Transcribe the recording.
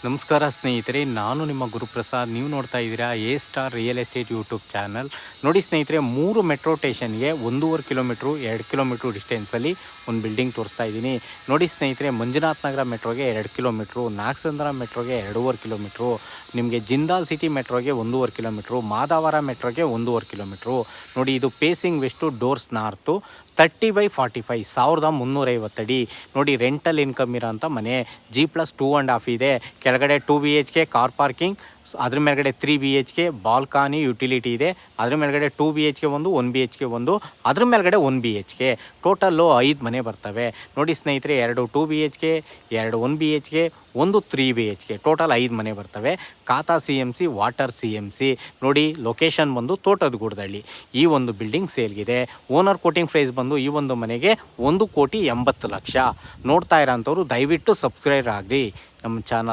ನಮಸ್ಕಾರ ಸ್ನೇಹಿತರೆ, ನಾನು ನಿಮ್ಮ ಗುರುಪ್ರಸಾದ್. ನೀವು ನೋಡ್ತಾ ಇದ್ದೀರಾ A star real estate YouTube channel. ನೋಡಿ ಸ್ನೇಹಿತರೆ, 3 ಮೆಟ್ರೋ ಸ್ಟೇಷನ್ಗೆ 1.5 ಕಿಲೋಮೀಟ್ರು 2 ಕಿಲೋಮೀಟ್ರು ಡಿಸ್ಟೆನ್ಸಲ್ಲಿ ಒಂದು ಬಿಲ್ಡಿಂಗ್ ತೋರಿಸ್ತಾ ಇದ್ದೀನಿ. ನೋಡಿ ಸ್ನೇಹಿತರೆ, ಮಂಜುನಾಥ್ ನಗರ ಮೆಟ್ರೋಗೆ 2 ಕಿಲೋಮೀಟ್ರು, ನಾಗಸಂದ್ರ ಮೆಟ್ರೋಗೆ 2.5 ಕಿಲೋಮೀಟ್ರು, ನಿಮಗೆ ಜಿಂದಾಲ್ ಸಿಟಿ ಮೆಟ್ರೋಗೆ 1.5 ಕಿಲೋಮೀಟ್ರು, ಮಾದಾವರ ಮೆಟ್ರೋಗೆ 1.5 ಕಿಲೋಮೀಟ್ರು. ನೋಡಿ, ಇದು ಪೇಸಿಂಗ್ ವೆಸ್ಟು, ಡೋರ್ಸ್ ನಾರ್ತು, 30/45 1350 ಅಡಿ. ನೋಡಿ, ರೆಂಟಲ್ ಇನ್ಕಮ್ ಇರೋಂಥ ಮನೆ. G+2.5 ಇದೆ. ಕೆಳಗಡೆ 2 BHK ಕಾರ್ ಪಾರ್ಕಿಂಗ್, ಅದ್ರ ಮೇಲ್ಗಡೆ 3 BHK ಬಾಲ್ಕಾನಿ ಯುಟಿಲಿಟಿ ಇದೆ. ಅದ್ರ ಮೇಲ್ಗಡೆ 2 BHK ಒಂದು, 1 BHK ಒಂದು, ಅದ್ರ ಮೇಲ್ಗಡೆ 1 BHK. ಟೋಟಲ್ಲು 5 ಮನೆ ಬರ್ತವೆ. ನೋಡಿ ಸ್ನೇಹಿತರೆ, 2 2 BHK, 2 1 BHK, ಒಂದು 3 BHK, ಟೋಟಲ್ 5 ಮನೆ ಬರ್ತವೆ. ಖಾತಾ CMC, ವಾಟರ್ CMC. ನೋಡಿ, ಲೊಕೇಶನ್ ಬಂದು ತೋಟದಗೂಡದಳ್ಳಿ. ಈ ಒಂದು ಬಿಲ್ಡಿಂಗ್ ಸೇಲ್ಗಿದೆ. ಓನರ್ ಕೋಟಿಂಗ್ ಪ್ರೈಸ್ ಬಂದು ಈ ಒಂದು ಮನೆಗೆ 1,80,00,000. ನೋಡ್ತಾ ಇರೋಂಥವ್ರು ದಯವಿಟ್ಟು ಸಬ್ಸ್ಕ್ರೈಬ್ ಆಗಿರಿ ನಮ್ಮ ಚಾನಲ್.